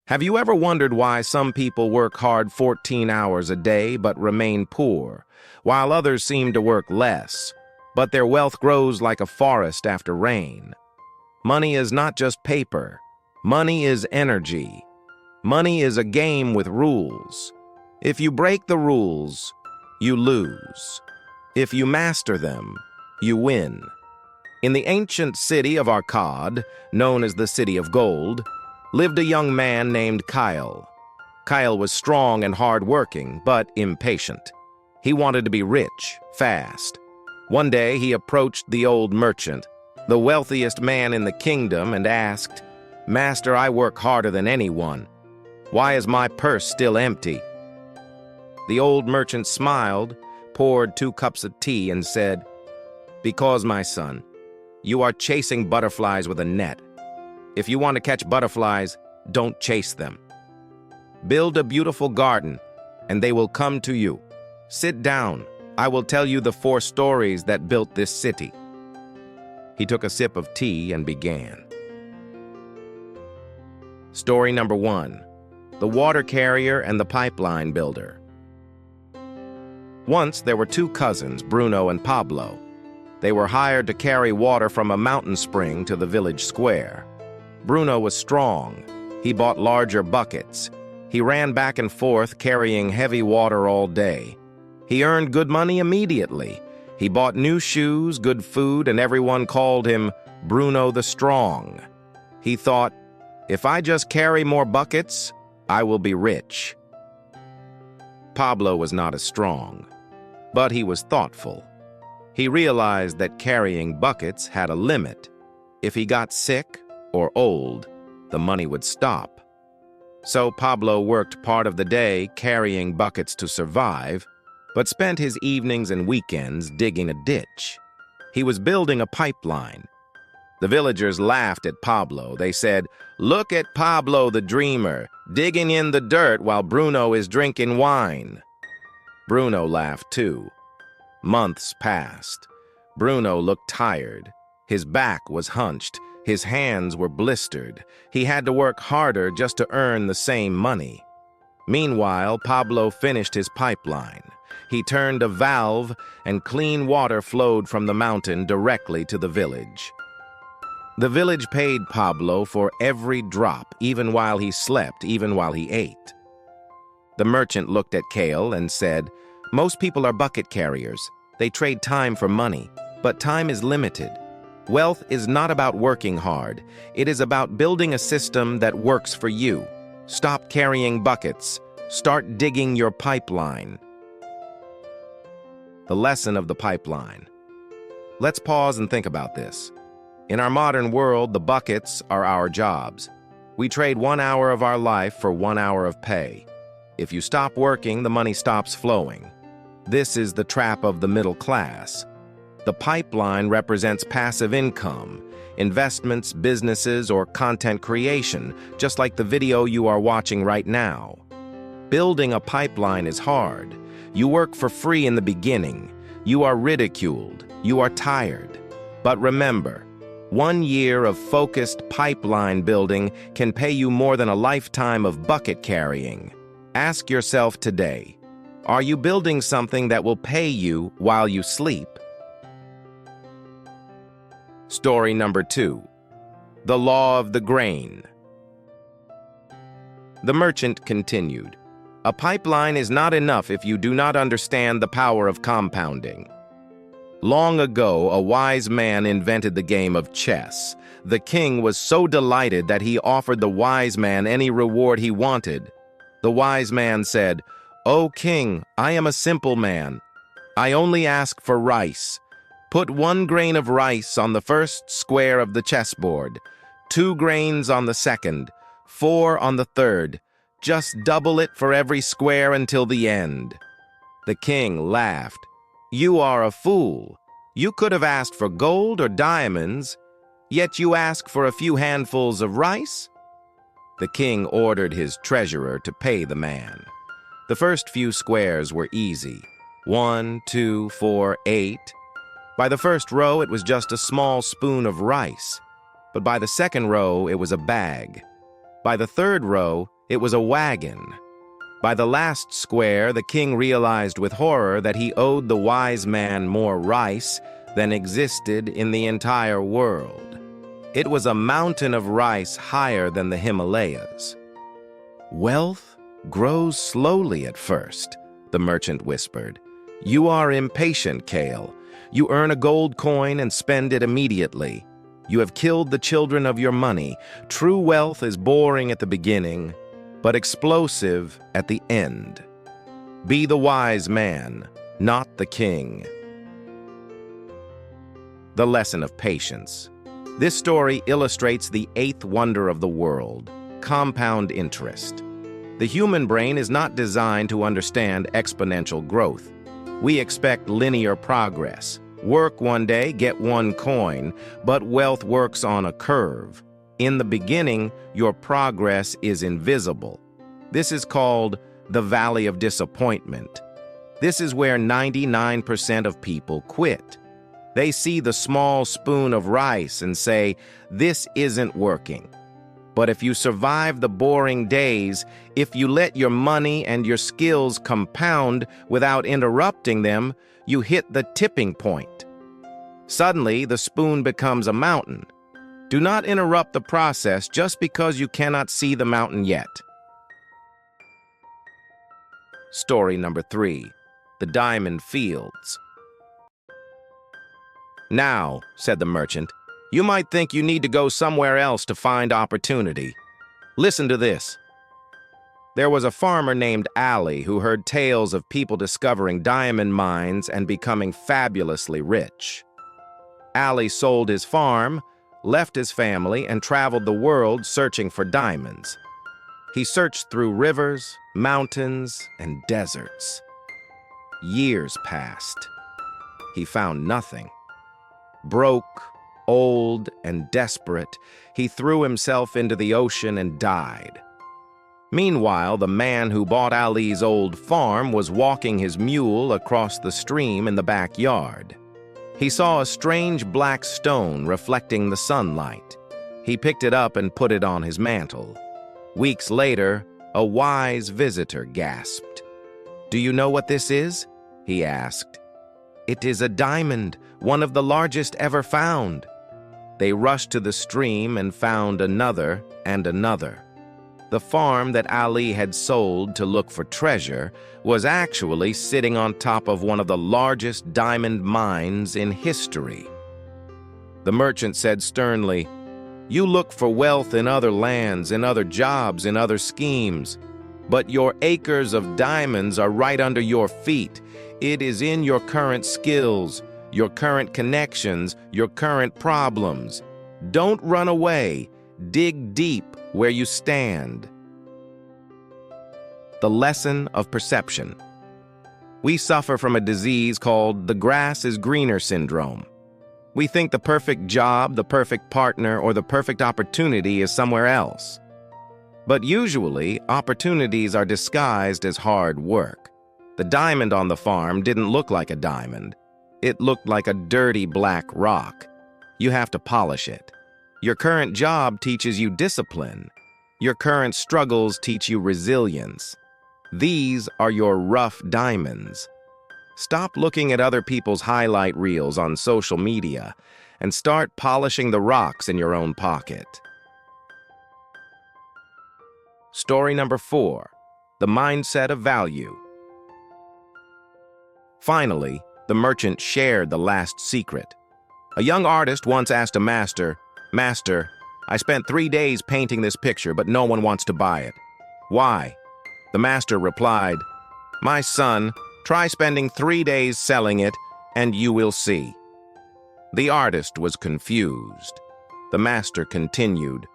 Have you ever wondered why some people work hard 14 hours a day but remain poor, while others seem to work less, but their wealth grows like a forest after rain? Money is not just paper. Money is energy. Money is a game with rules. If you break the rules, you lose. If you master them, you win. In the ancient city of Akkad, known as the City of Gold, lived a young man named Kyle. Kyle was strong and hard-working, but impatient. He wanted to be rich, fast. One day he approached the old merchant, the wealthiest man in the kingdom, and asked, "Master, I work harder than anyone. Why is my purse still empty?" The old merchant smiled, poured 2 cups of tea, and said, "Because, my son, you are chasing butterflies with a net. If you want to catch butterflies, don't chase them. Build a beautiful garden, and they will come to you. Sit down. I will tell you the 4 stories that built this city." He took a sip of tea and began. Story number 1. The Water Carrier and the Pipeline Builder. Once there were 2 cousins, Bruno and Pablo. They were hired to carry water from a mountain spring to the village square. Bruno was strong. He bought larger buckets. He ran back and forth carrying heavy water all day. He earned good money immediately. He bought new shoes, good food, and everyone called him Bruno the Strong. He thought, if I just carry more buckets, I will be rich. Pablo was not as strong, but he was thoughtful. He realized that carrying buckets had a limit. If he got sick or old, the money would stop. So Pablo worked part of the day carrying buckets to survive, but spent his evenings and weekends digging a ditch. He was building a pipeline. The villagers laughed at Pablo. They said, "Look at Pablo the dreamer, digging in the dirt while Bruno is drinking wine." Bruno laughed too. Months passed. Bruno looked tired. His back was hunched. His hands were blistered. He had to work harder just to earn the same money. Meanwhile, Pablo finished his pipeline. He turned a valve, and clean water flowed from the mountain directly to the village. The village paid Pablo for every drop, even while he slept, even while he ate. The merchant looked at Kale and said, "Most people are bucket carriers. They trade time for money, but time is limited. Wealth is not about working hard. It is about building a system that works for you. Stop carrying buckets. Start digging your pipeline." The lesson of the pipeline. Let's pause and think about this. In our modern world, the buckets are our jobs. We trade 1 hour of our life for 1 hour of pay. If you stop working, the money stops flowing. This is the trap of the middle class. The pipeline represents passive income, investments, businesses, or content creation, just like the video you are watching right now. Building a pipeline is hard. You work for free in the beginning. You are ridiculed. You are tired. But remember, 1 year of focused pipeline building can pay you more than a lifetime of bucket carrying. Ask yourself today, are you building something that will pay you while you sleep? Story number 2. The Law of the Grain. The merchant continued, "A pipeline is not enough if you do not understand the power of compounding." Long ago, a wise man invented the game of chess. The king was so delighted that he offered the wise man any reward he wanted. The wise man said, "O king, I am a simple man. I only ask for rice. Put 1 grain of rice on the first square of the chessboard, 2 grains on the second, 4 on the third. Just double it for every square until the end." The king laughed. "You are a fool. You could have asked for gold or diamonds, yet you ask for a few handfuls of rice?" The king ordered his treasurer to pay the man. The first few squares were easy. 1, 2, 4, 8. By the first row, it was just a small spoon of rice. But by the second row, it was a bag. By the third row, It was a wagon. By the last square, the king realized with horror that he owed the wise man more rice than existed in the entire world. It was a mountain of rice higher than the Himalayas. "Wealth grows slowly at first," the merchant whispered. "You are impatient, Kale. You earn a gold coin and spend it immediately. You have killed the children of your money. True wealth is boring at the beginning, but explosive at the end. Be the wise man, not the king." The lesson of patience. This story illustrates the eighth wonder of the world, compound interest. The human brain is not designed to understand exponential growth. We expect linear progress. Work one day, get one coin, but wealth works on a curve. In the beginning, your progress is invisible. This is called the Valley of Disappointment. This is where 99% of people quit. They see the small spoon of rice and say, "This isn't working." But if you survive the boring days, if you let your money and your skills compound without interrupting them, you hit the tipping point. Suddenly, the spoon becomes a mountain. Do not interrupt the process just because you cannot see the mountain yet. Story number 3. The Diamond Fields. "Now," said the merchant, "you might think you need to go somewhere else to find opportunity. Listen to this." There was a farmer named Ali who heard tales of people discovering diamond mines and becoming fabulously rich. Ali sold his farm, left his family, and traveled the world searching for diamonds. He searched through rivers, mountains, and deserts. Years passed. He found nothing. Broke, old, and desperate, he threw himself into the ocean and died. Meanwhile, the man who bought Ali's old farm was walking his mule across the stream in the backyard. He saw a strange black stone reflecting the sunlight. He picked it up and put it on his mantle. Weeks later, a wise visitor gasped. "Do you know what this is?" he asked. "It is a diamond, one of the largest ever found." They rushed to the stream and found another and another. The farm that Ali had sold to look for treasure was actually sitting on top of one of the largest diamond mines in history. The merchant said sternly, "You look for wealth in other lands, in other jobs, in other schemes. But your acres of diamonds are right under your feet. It is in your current skills, your current connections, your current problems. Don't run away. Dig deep where you stand." The lesson of perception. We suffer from a disease called the grass is greener syndrome. We think the perfect job, the perfect partner, or the perfect opportunity is somewhere else. But usually, opportunities are disguised as hard work. The diamond on the farm didn't look like a diamond. It looked like a dirty black rock. You have to polish it. Your current job teaches you discipline. Your current struggles teach you resilience. These are your rough diamonds. Stop looking at other people's highlight reels on social media and start polishing the rocks in your own pocket. Story number 4. The Mindset of Value. Finally, the merchant shared the last secret. A young artist once asked a master, "Master, I spent 3 days painting this picture, but no one wants to buy it. Why?" The master replied, "My son, try spending 3 days selling it, and you will see." The artist was confused. The master continued,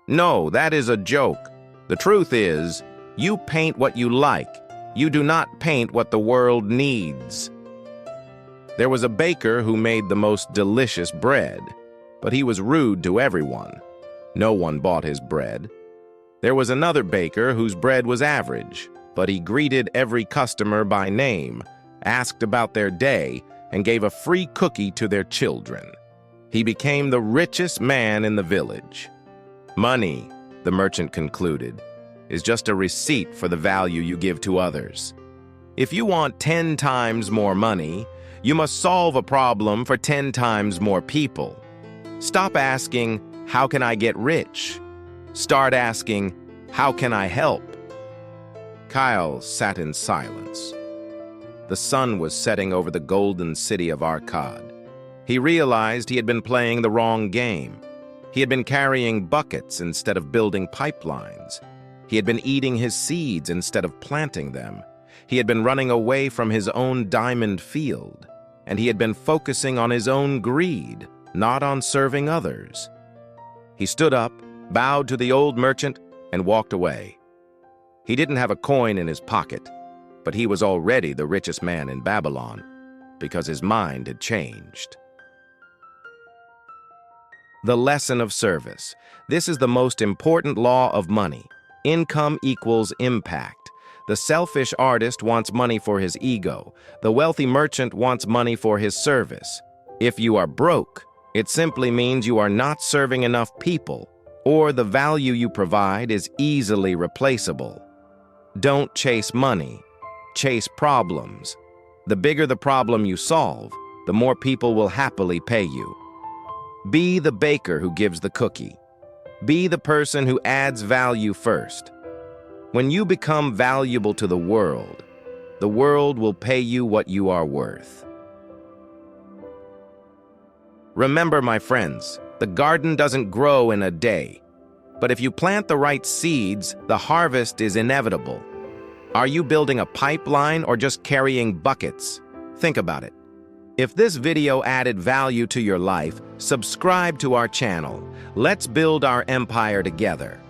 "No, that is a joke. The truth is, you paint what you like. You do not paint what the world needs." There was a baker who made the most delicious bread, but he was rude to everyone. No one bought his bread. There was another baker whose bread was average, but he greeted every customer by name, asked about their day, and gave a free cookie to their children. He became the richest man in the village. "Money," the merchant concluded, is just a receipt for the value you give to others. If you want 10 times more money, you must solve a problem for 10 times more people. Stop asking, "How can I get rich?" Start asking, "How can I help?" Kyle sat in silence. The sun was setting over the golden city of Arcad. He realized he had been playing the wrong game. He had been carrying buckets instead of building pipelines. He had been eating his seeds instead of planting them. He had been running away from his own diamond field, and he had been focusing on his own greed, not on serving others. He stood up, bowed to the old merchant, and walked away. He didn't have a coin in his pocket, but he was already the richest man in Babylon because his mind had changed. The lesson of service. This is the most important law of money. Income equals impact. The selfish artist wants money for his ego. The wealthy merchant wants money for his service. If you are broke, it simply means you are not serving enough people, or the value you provide is easily replaceable. Don't chase money. Chase problems. The bigger the problem you solve, the more people will happily pay you. Be the baker who gives the cookie. Be the person who adds value first. When you become valuable to the world will pay you what you are worth. Remember, my friends, the garden doesn't grow in a day. But if you plant the right seeds, the harvest is inevitable. Are you building a pipeline or just carrying buckets? Think about it. If this video added value to your life, subscribe to our channel. Let's build our empire together.